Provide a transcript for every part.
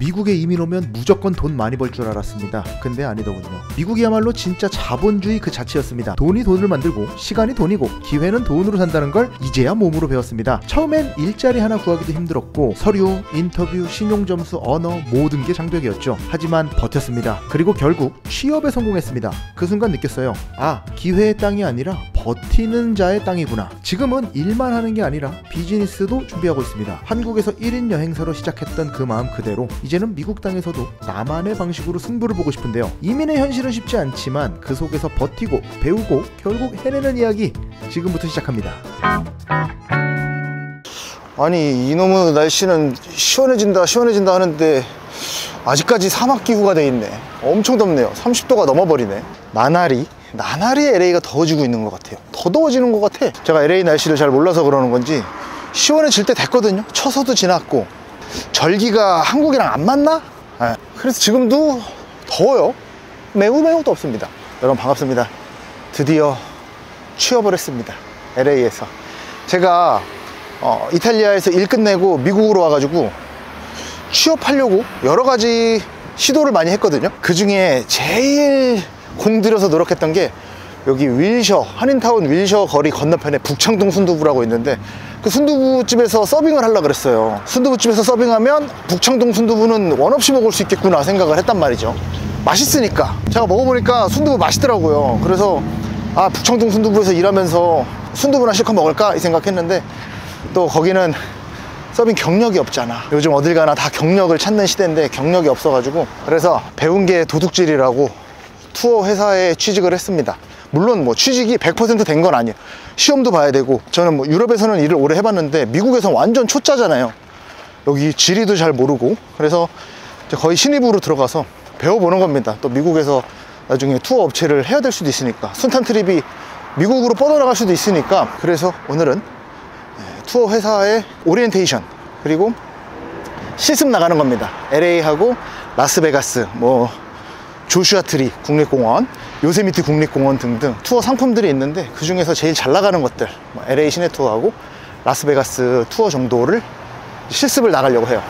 미국에 이민 오면 무조건 돈 많이 벌 줄 알았습니다. 근데 아니더군요. 미국이야말로 진짜 자본주의 그 자체였습니다. 돈이 돈을 만들고 시간이 돈이고 기회는 돈으로 산다는 걸 이제야 몸으로 배웠습니다. 처음엔 일자리 하나 구하기도 힘들었고 서류, 인터뷰, 신용점수, 언어 모든 게 장벽이었죠. 하지만 버텼습니다. 그리고 결국 취업에 성공했습니다. 그 순간 느꼈어요. 아, 기회의 땅이 아니라 버티는 자의 땅이구나. 지금은 일만 하는 게 아니라 비즈니스도 준비하고 있습니다. 한국에서 1인 여행사로 시작했던 그 마음 그대로 이제는 미국 땅에서도 나만의 방식으로 승부를 보고 싶은데요. 이민의 현실은 쉽지 않지만 그 속에서 버티고 배우고 결국 해내는 이야기 지금부터 시작합니다. 아니, 이놈의 날씨는 시원해진다 하는데 아직까지 사막기후가 돼 있네. 엄청 덥네요. 30도가 넘어버리네. 나날이 LA가 더워지고 있는 것 같아요. 더 더워지는 것 같아. 제가 LA 날씨를 잘 몰라서 그러는 건지 시원해질 때 됐거든요. 처서도 지났고 절기가 한국이랑 안 맞나? 네. 그래서 지금도 더워요. 매우 덥습니다. 여러분 반갑습니다. 드디어 취업을 했습니다. LA에서. 제가 이탈리아에서 일 끝내고 미국으로 와가지고 취업하려고 여러 가지 시도를 많이 했거든요. 그 중에 제일 공들여서 노력했던 게 여기 한인타운 윌셔 거리 건너편에 북창동 순두부라고 있는데 그 순두부집에서 서빙을 하려고 그랬어요. 순두부집에서 서빙하면 북창동 순두부는 원 없이 먹을 수 있겠구나 생각을 했단 말이죠. 맛있으니까. 제가 먹어보니까 순두부 맛있더라고요. 그래서 아, 북창동 순두부에서 일하면서 순두부나 실컷 먹을까 이 생각했는데 또 거기는 서빙 경력이 없잖아. 요즘 어딜 가나 다 경력을 찾는 시대인데 경력이 없어가지고 그래서 배운 게 도둑질이라고 투어 회사에 취직을 했습니다. 물론 뭐 취직이 100% 된 건 아니에요. 시험도 봐야 되고. 저는 뭐 유럽에서는 일을 오래 해봤는데 미국에서는 완전 초짜잖아요. 여기 지리도 잘 모르고. 그래서 거의 신입으로 들어가서 배워보는 겁니다. 또 미국에서 나중에 투어 업체를 해야 될 수도 있으니까, 순탄 트립이 미국으로 뻗어나갈 수도 있으니까. 그래서 오늘은 투어 회사의 오리엔테이션 그리고 실습 나가는 겁니다. LA하고 라스베가스, 뭐 조슈아 트리 국립공원, 요세미티 국립공원 등등 투어 상품들이 있는데 그 중에서 제일 잘 나가는 것들, LA 시내 투어하고 라스베가스 투어 정도를 실습을 나가려고 해요.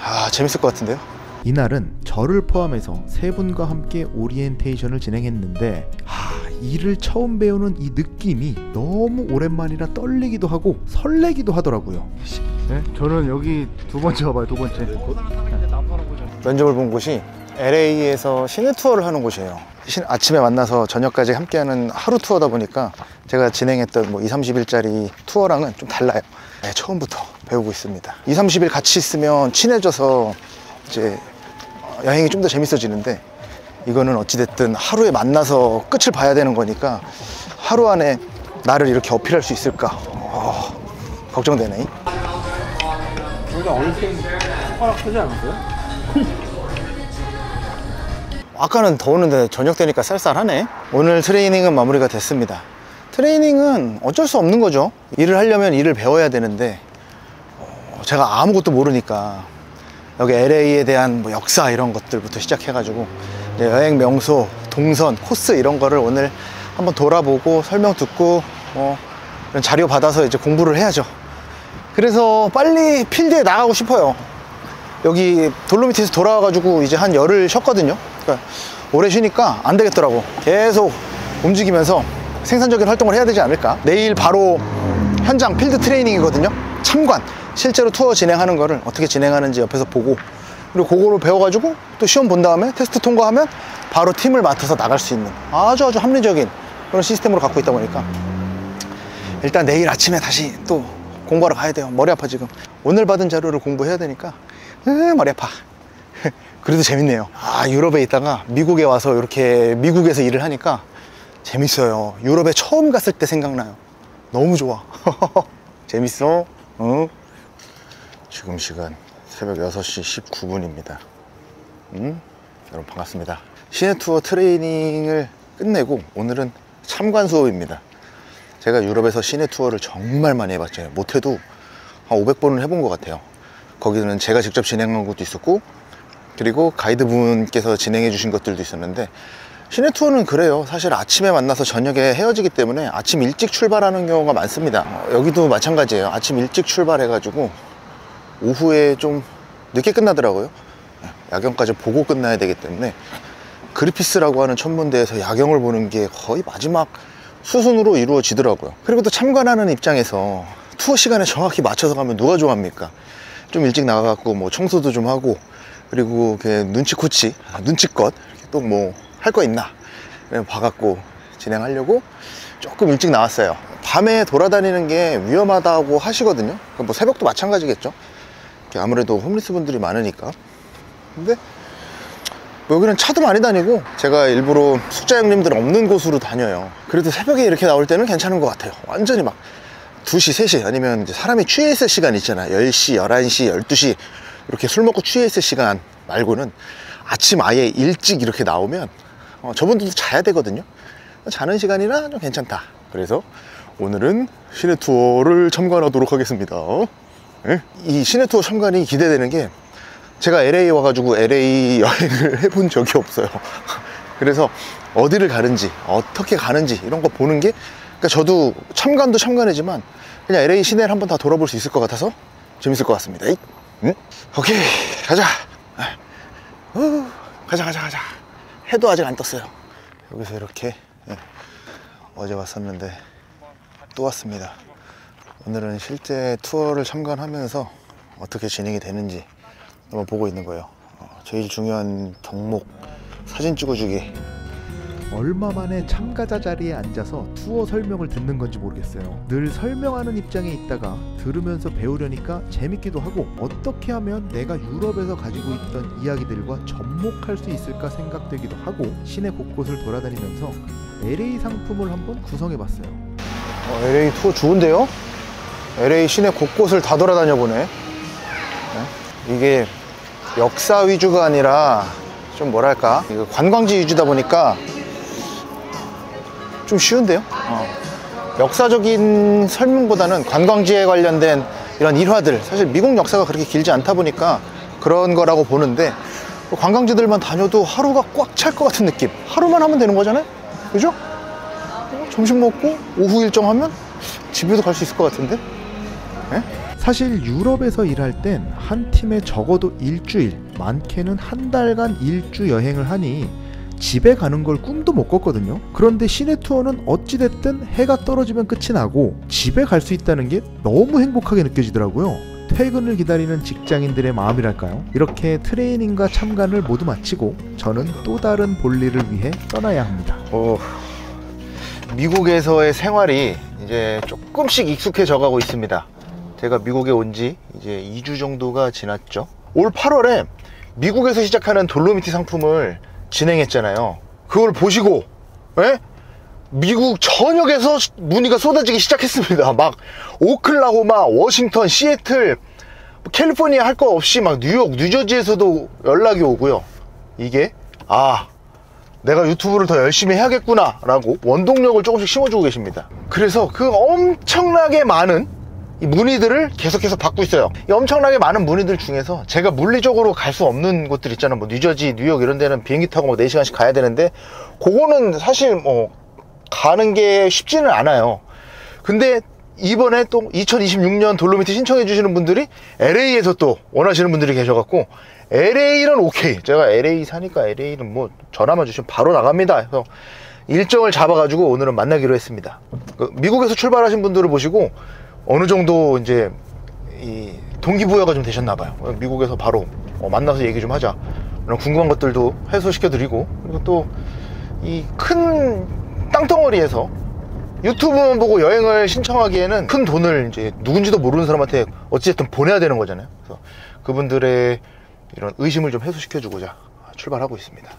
아, 재밌을 것 같은데요. 이날은 저를 포함해서 세 분과 함께 오리엔테이션을 진행했는데 일을 처음 배우는 이 느낌이 너무 오랜만이라 떨리기도 하고 설레기도 하더라고요. 네? 저는 여기 두 번째 와봐요. 두 번째. 면접을 본 곳이 LA에서 시내 투어를 하는 곳이에요. 아침에 만나서 저녁까지 함께하는 하루 투어다 보니까 제가 진행했던 뭐 20-30일짜리 투어랑은 좀 달라요. 네, 처음부터 배우고 있습니다. 20-30일 같이 있으면 친해져서 이제 여행이 좀 더 재밌어지는데 이거는 어찌됐든 하루에 만나서 끝을 봐야 되는 거니까 하루 안에 나를 이렇게 어필할 수 있을까 걱정되네. 여기가 얼핏 숟가락 크지 않았어요? 아까는 더웠는데 저녁 되니까 쌀쌀하네. 오늘 트레이닝은 마무리가 됐습니다. 트레이닝은 어쩔 수 없는 거죠. 일을 하려면 일을 배워야 되는데 제가 아무것도 모르니까 여기 LA에 대한 뭐 역사 이런 것들부터 시작해가지고 여행 명소, 동선, 코스 이런 거를 오늘 한번 돌아보고 설명 듣고 이런 자료 받아서 이제 공부를 해야죠. 그래서 빨리 필드에 나가고 싶어요. 여기 돌로미티에서 돌아와가지고 이제 한 열흘 쉬었거든요. 그러니까 오래 쉬니까 안 되겠더라고. 계속 움직이면서 생산적인 활동을 해야 되지 않을까. 내일 바로 현장 필드 트레이닝이거든요. 참관, 실제로 투어 진행하는 거를 어떻게 진행하는지 옆에서 보고, 그리고 그거를 배워가지고 또 시험 본 다음에 테스트 통과하면 바로 팀을 맡아서 나갈 수 있는 아주 합리적인 그런 시스템으로 갖고 있다 보니까 일단 내일 아침에 다시 또 공부하러 가야 돼요. 머리 아파 지금. 오늘 받은 자료를 공부해야 되니까 머리 아파. 그래도 재밌네요. 유럽에 있다가 미국에 와서 이렇게 미국에서 일을 하니까 재밌어요. 유럽에 처음 갔을 때 생각나요. 너무 좋아. 재밌어. 지금 시간 새벽 6시 19분입니다. 여러분 반갑습니다. 시내 투어 트레이닝을 끝내고 오늘은 참관 수업입니다. 제가 유럽에서 시내 투어를 정말 많이 해봤죠. 못해도 한 500번은 해본 것 같아요. 거기는 제가 직접 진행한 것도 있었고, 그리고 가이드분께서 진행해 주신 것들도 있었는데, 시내 투어는 그래요. 사실 아침에 만나서 저녁에 헤어지기 때문에 아침 일찍 출발하는 경우가 많습니다. 여기도 마찬가지예요. 아침 일찍 출발해 가지고 오후에 좀 늦게 끝나더라고요. 야경까지 보고 끝나야 되기 때문에 그리피스라고 하는 천문대에서 야경을 보는 게 거의 마지막 수순으로 이루어지더라고요. 그리고 또 참관하는 입장에서 투어 시간에 정확히 맞춰서 가면 누가 좋아합니까? 좀 일찍 나가갖고 뭐 청소도 좀 하고, 그리고 눈치껏 또 뭐 할 거 있나 봐갖고 진행하려고 조금 일찍 나왔어요. 밤에 돌아다니는 게 위험하다고 하시거든요. 뭐 새벽도 마찬가지겠죠. 아무래도 홈리스 분들이 많으니까. 근데 뭐 여기는 차도 많이 다니고 제가 일부러 숙자 형님들 없는 곳으로 다녀요. 그래도 새벽에 이렇게 나올 때는 괜찮은 것 같아요. 완전히 막 2시, 3시 아니면 이제 사람이 취해 있을 시간 있잖아요. 10시, 11시, 12시 이렇게 술 먹고 취해 있을 시간 말고는 아침 아예 일찍 이렇게 나오면 저분들도 자야 되거든요. 자는 시간이라 좀 괜찮다. 그래서 오늘은 시내 투어를 참관하도록 하겠습니다. 네? 이 시내 투어 참관이 기대되는 게, 제가 LA 와가지고 LA 여행을 해본 적이 없어요. 그래서 어디를 가는지 어떻게 가는지 이런 거 보는 게, 그러니까 저도 참관도 참관이지만 그냥 LA 시내를 한번 다 돌아볼 수 있을 것 같아서 재밌을 것 같습니다. 응? 오케이, 가자. 가자. 해도 아직 안 떴어요. 여기서 이렇게 어제 왔었는데 또 왔습니다. 오늘은 실제 투어를 참관하면서 어떻게 진행이 되는지 한번 보고 있는 거예요. 제일 중요한 덕목, 사진 찍어주기. 얼마 만에 참가자 자리에 앉아서 투어 설명을 듣는 건지 모르겠어요. 늘 설명하는 입장에 있다가 들으면서 배우려니까 재밌기도 하고, 어떻게 하면 내가 유럽에서 가지고 있던 이야기들과 접목할 수 있을까 생각되기도 하고, 시내 곳곳을 돌아다니면서 LA 상품을 한번 구성해봤어요. LA 투어 좋은데요? LA 시내 곳곳을 다 돌아다녀 보네. 이게 역사 위주가 아니라 좀 뭐랄까, 이거 관광지 위주다 보니까 좀 쉬운데요? 역사적인 설명보다는 관광지에 관련된 이런 일화들, 사실 미국 역사가 그렇게 길지 않다 보니까 그런 거라고 보는데, 관광지들만 다녀도 하루가 꽉 찰 것 같은 느낌. 하루만 하면 되는 거잖아요? 그죠? 점심 먹고 오후 일정하면 집에도 갈 수 있을 것 같은데? 네? 사실 유럽에서 일할 땐 한 팀에 적어도 일주일, 많게는 한 달간 일주 여행을 하니 집에 가는 걸 꿈도 못 꿨거든요. 그런데 시내 투어는 어찌됐든 해가 떨어지면 끝이 나고 집에 갈 수 있다는 게 너무 행복하게 느껴지더라고요. 퇴근을 기다리는 직장인들의 마음이랄까요. 이렇게 트레이닝과 참관을 모두 마치고 저는 또 다른 볼일을 위해 떠나야 합니다. 미국에서의 생활이 이제 조금씩 익숙해져 가고 있습니다. 제가 미국에 온 지 이제 2주 정도가 지났죠. 올 8월에 미국에서 시작하는 돌로미티 상품을 진행했잖아요. 그걸 보시고 미국 전역에서 문의가 쏟아지기 시작했습니다. 막 오클라호마, 워싱턴, 시애틀, 캘리포니아 할 거 없이 막 뉴욕, 뉴저지에서도 연락이 오고요. 이게 내가 유튜브를 더 열심히 해야겠구나 라고 원동력을 조금씩 심어주고 계십니다. 그래서 그 엄청나게 많은 이 문의들을 계속해서 받고 있어요. 이 엄청나게 많은 문의들 중에서 제가 물리적으로 갈 수 없는 곳들 있잖아요. 뭐 뉴저지, 뉴욕 이런 데는 비행기 타고 뭐 4시간씩 가야 되는데, 그거는 사실 뭐 가는 게 쉽지는 않아요. 근데 이번에 또 2026년 돌로미티 신청해 주시는 분들이 LA에서 또 원하시는 분들이 계셔갖고, LA는 오케이. 제가 LA 사니까 LA는 뭐 전화만 주시면 바로 나갑니다. 그래서 일정을 잡아가지고 오늘은 만나기로 했습니다. 미국에서 출발하신 분들을 보시고 어느 정도 이제 이 동기부여가 좀 되셨나봐요. 미국에서 바로 만나서 얘기 좀 하자, 궁금한 것들도 해소시켜 드리고, 그리고 또 이 큰 땅덩어리에서 유튜브만 보고 여행을 신청하기에는 큰 돈을 이제 누군지도 모르는 사람한테 어찌됐든 보내야 되는 거잖아요. 그래서 그분들의 이런 의심을 좀 해소시켜 주고자 출발하고 있습니다.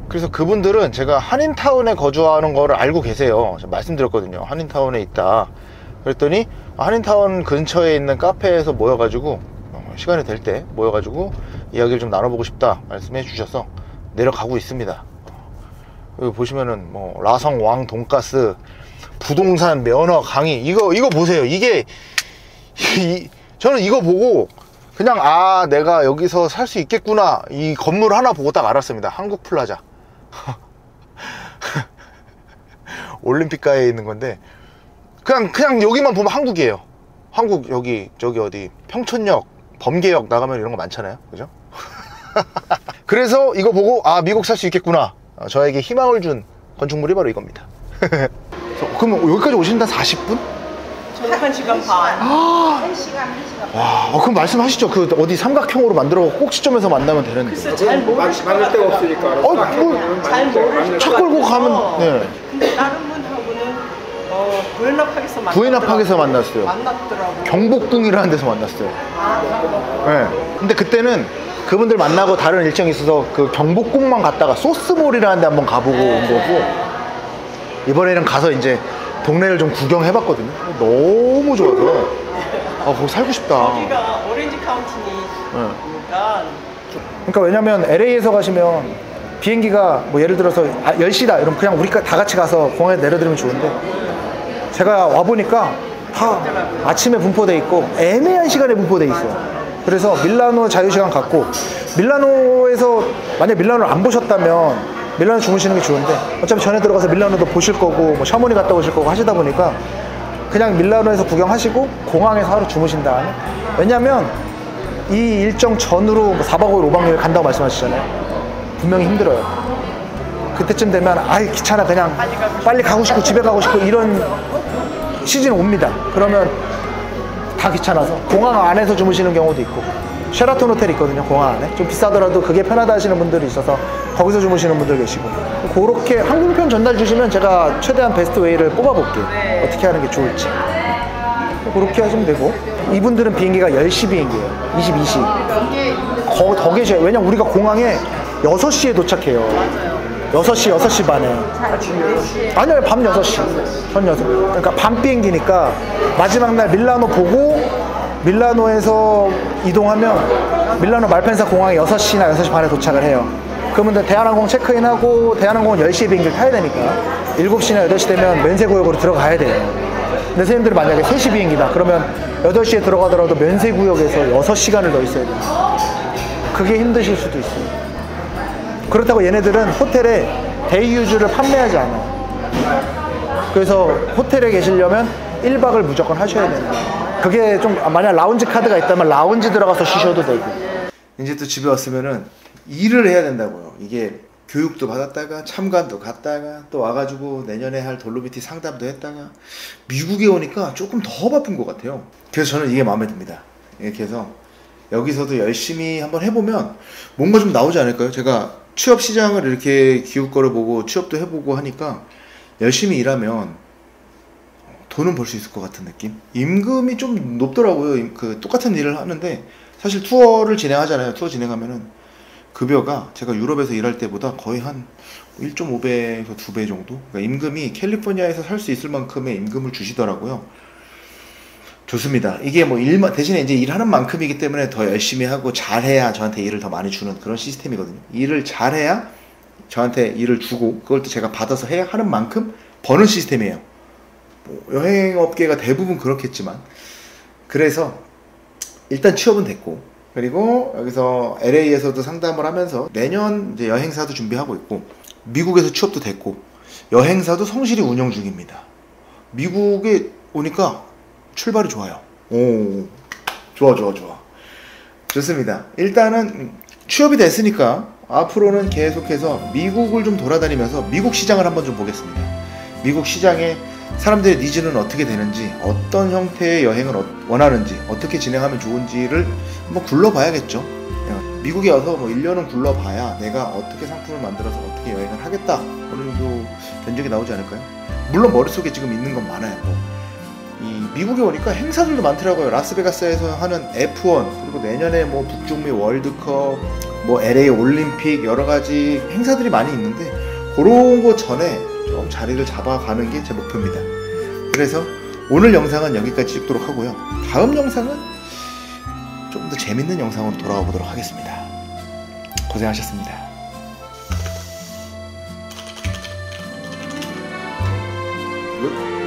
그래서 그분들은 제가 한인타운에 거주하는 거를 알고 계세요. 제가 말씀드렸거든요. 한인타운에 있다. 그랬더니 한인타운 근처에 있는 카페에서 모여가지고 시간이 될 때 모여가지고 이야기를 좀 나눠보고 싶다 말씀해 주셔서 내려가고 있습니다. 여기 보시면은 뭐 라성왕 돈가스, 부동산 면허 강의, 이거 보세요. 이게 저는 이거 보고 그냥 내가 여기서 살 수 있겠구나, 이 건물 하나 보고 딱 알았습니다. 한국플라자. 올림픽가에 있는 건데 그냥 여기만 보면 한국이에요. 한국. 저기 어디 평촌역, 범계역 나가면 이런 거 많잖아요. 그죠? 그래서 이거 보고 아 미국 살 수 있겠구나, 저에게 희망을 준 건축물이 바로 이겁니다. 그럼 여기까지 오신다 40분? 저는 1시간 반. 와, 그럼 말씀하시죠. 그 어디 삼각형으로 만들어 꼭지점에서 만나면 되는데. 글쎄 잘 모르실 것 만날 데가 같아요. 없으니까. 잘 모르실 차 것 끌고 같아서. 가면, 네. 근데 다른 분하고는 부에나파게서 만났더라고요. 부에나파게서 만났어요. 만났더라고요. 경복궁이라는 데서 만났어요. 네. 근데 그때는 그분들 만나고 다른 일정이 있어서 그 경복궁만 갔다가 소스몰이라는 데 한번 가보고 온 거고, 이번에는 가서 이제 동네를 좀 구경해봤거든요. 너무 좋아서 거기 살고 싶다. 거기가 오렌지 카운티니까. 그러니까 왜냐면 LA에서 가시면 비행기가 뭐 예를 들어서 10시다 이러면 그냥 우리 다 같이 가서 공항에 내려드리면 좋은데, 제가 와보니까 다 아침에 분포돼 있고 애매한 시간에 분포돼 있어요. 그래서 밀라노 자유시간 갖고, 밀라노에서 만약 밀라노를 안 보셨다면 밀라노 주무시는 게 좋은데, 어차피 전에 들어가서 밀라노도 보실 거고 뭐 샤모니 갔다 오실 거고 하시다 보니까 그냥 밀라노에서 구경하시고 공항에서 하루 주무신 다음에, 왜냐면 이 일정 전으로 4박 5일 5박 6일 간다고 말씀하시잖아요. 분명히 힘들어요. 그때쯤 되면 아이 귀찮아, 그냥 빨리 가고 싶고 집에 가고 싶고 이런 시즌 옵니다. 그러면 다 귀찮아서 공항 안에서 주무시는 경우도 있고, 쉐라톤 호텔이 있거든요, 공항 안에. 좀 비싸더라도 그게 편하다 하시는 분들이 있어서 거기서 주무시는 분들 계시고, 그렇게 항공편 전달 주시면 제가 최대한 베스트 웨이를 뽑아볼게요. 어떻게 하는 게 좋을지. 그렇게 하시면 되고, 이분들은 비행기가 10시 비행기예요. 22시. 더 계셔요. 왜냐면 우리가 공항에 6시에 도착해요. 6시 반에. 아니요, 밤 6시. 전 6시. 그러니까 밤 비행기니까 마지막 날 밀라노 보고 밀라노에서 이동하면 밀라노 말펜사 공항에 6시나 6시 반에 도착을 해요. 그러면 대한항공 체크인하고, 대한항공은 10시에 비행기를 타야 되니까 7시나 8시 되면 면세구역으로 들어가야 돼요. 근데 선생님들이 만약에 3시 비행기다 그러면 8시에 들어가더라도 면세구역에서 6시간을 더 있어야 돼요. 그게 힘드실 수도 있어요. 그렇다고 얘네들은 호텔에 데이유즈를 판매하지 않아요. 그래서 호텔에 계시려면 1박을 무조건 하셔야 되는 거예요. 그게 좀, 만약 라운지 카드가 있다면 라운지 들어가서 쉬셔도 되고. 이제 또 집에 왔으면은 일을 해야 된다고요. 이게 교육도 받았다가 참관도 갔다가 또 와가지고 내년에 할 돌로비티 상담도 했다가, 미국에 오니까 조금 더 바쁜 것 같아요. 그래서 저는 이게 마음에 듭니다. 이렇게 해서 여기서도 열심히 한번 해보면 뭔가 좀 나오지 않을까요? 제가 취업 시장을 이렇게 기웃거려 보고 취업도 해보고 하니까 열심히 일하면 돈은 벌 수 있을 것 같은 느낌? 임금이 좀 높더라고요. 그 똑같은 일을 하는데, 사실 투어를 진행하잖아요. 투어 진행하면은 급여가 제가 유럽에서 일할 때보다 거의 한 1.5배에서 2배 정도? 그러니까 임금이 캘리포니아에서 살 수 있을 만큼의 임금을 주시더라고요. 좋습니다. 이게 뭐 대신에 이제 일하는 만큼이기 때문에 더 열심히 하고 잘해야 저한테 일을 더 많이 주는 그런 시스템이거든요. 일을 잘해야 저한테 일을 주고, 그걸 또 제가 받아서 해야 하는 만큼 버는 시스템이에요. 뭐 여행업계가 대부분 그렇겠지만, 그래서 일단 취업은 됐고, 그리고 여기서 LA에서도 상담을 하면서 내년 이제 여행사도 준비하고 있고, 미국에서 취업도 됐고, 여행사도 성실히 운영 중입니다. 미국에 오니까 출발이 좋아요. 오, 좋아. 좋습니다. 일단은 취업이 됐으니까 앞으로는 계속해서 미국을 좀 돌아다니면서 미국 시장을 한번 좀 보겠습니다. 미국 시장에 사람들의 니즈는 어떻게 되는지, 어떤 형태의 여행을 원하는지, 어떻게 진행하면 좋은지를 한번 굴러봐야겠죠. 미국에 와서 뭐 1년은 굴러봐야 내가 어떻게 상품을 만들어서 어떻게 여행을 하겠다 어느 정도 견적이 나오지 않을까요? 물론 머릿속에 지금 있는 건 많아요. 이 미국에 오니까 행사들도 많더라고요. 라스베가스에서 하는 F1, 그리고 내년에 뭐 북중미 월드컵, 뭐 LA 올림픽, 여러 가지 행사들이 많이 있는데, 그런 거 전에 좀 자리를 잡아가는 게 제 목표입니다. 그래서 오늘 영상은 여기까지 찍도록 하고요. 다음 영상은 좀 더 재밌는 영상으로 돌아와 보도록 하겠습니다. 고생하셨습니다. 끝.